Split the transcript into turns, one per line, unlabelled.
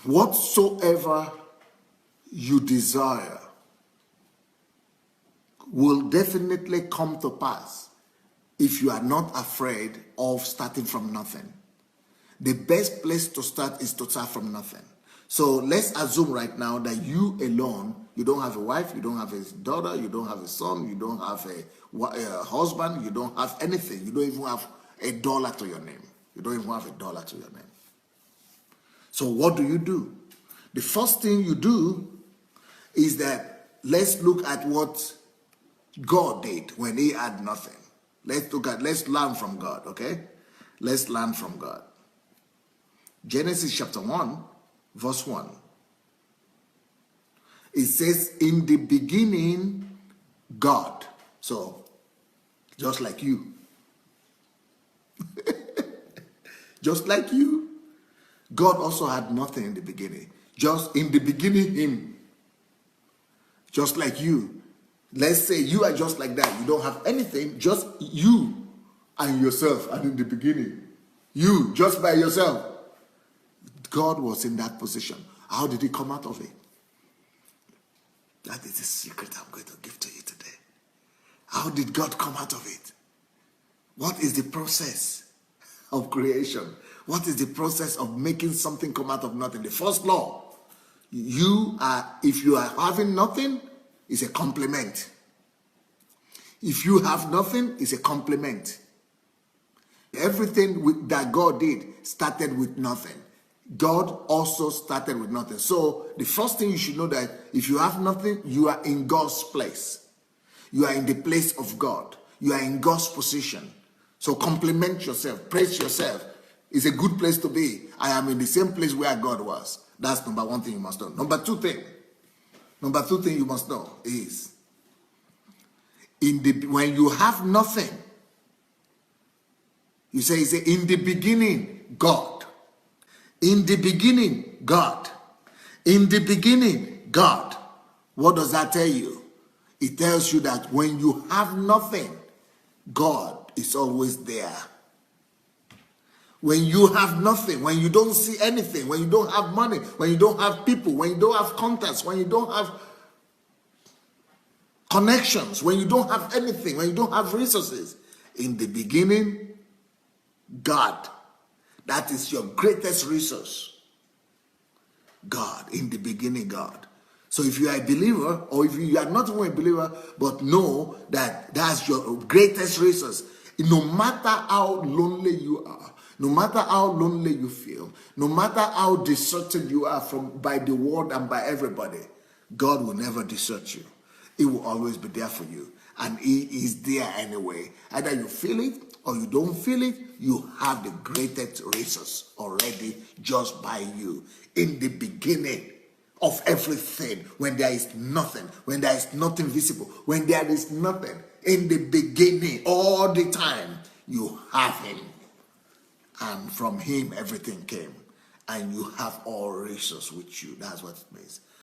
Whatsoever you desire will definitely come to pass if you are not afraid of starting from nothing. The best place to start is to start from nothing. So let's assume right now that you alone, you don't have a wife, you don't have a daughter, you don't have a son, you don't have a husband, you don't have anything. You don't even have $1 to your name. You don't even have $1 to your name. So what do? The first thing you do is that let's look at what God did when he had nothing. Let's learn from God, okay? Let's learn from God. Genesis chapter 1, verse 1. It says, in the beginning, God. So, just like you. Just like you. God also had nothing in the beginning. Just in the beginning, him. Just like you. Let's say you are just like that. You don't have anything, just you and yourself. And in the beginning, you, just by yourself. God was in that position. How did he come out of it? That is the secret I'm going to give to you today. How did God come out of it? What is the process of creation? What is the process of making something come out of nothing? The first law, if you are having nothing, it's a compliment. If you have nothing, it's a compliment. Everything that God did started with nothing. God also started with nothing. So the first thing you should know that if you have nothing, you are in God's place. You are in the place of God. You are in God's position. So compliment yourself. Praise yourself. It's a good place to be. I am in the same place where God was. That's number one thing you must know. Number two thing you must know is when you have nothing, you say in the beginning, God. In the beginning, God. In the beginning, God. What does that tell you? It tells you that when you have nothing, God is always there. When you have nothing, when you don't see anything, when you don't have money, when you don't have people, when you don't have contacts, when you don't have connections, when you don't have anything, when you don't have resources, in the beginning, God. That is your greatest resource. God. In the beginning, God. So if you are a believer, or if you are not even a believer, but know that that's your greatest resource, no matter how lonely you are, no matter how lonely you feel, no matter how deserted you are by the world and by everybody, God will never desert you. He will always be there for you. And he is there anyway. Either you feel it or you don't feel it, you have the greatest resource already just by you. In the beginning of everything, when there is nothing, when there is nothing visible, when there is nothing, in the beginning, all the time, you have him. And from him, everything came. And you have all resources with you. That's what it means.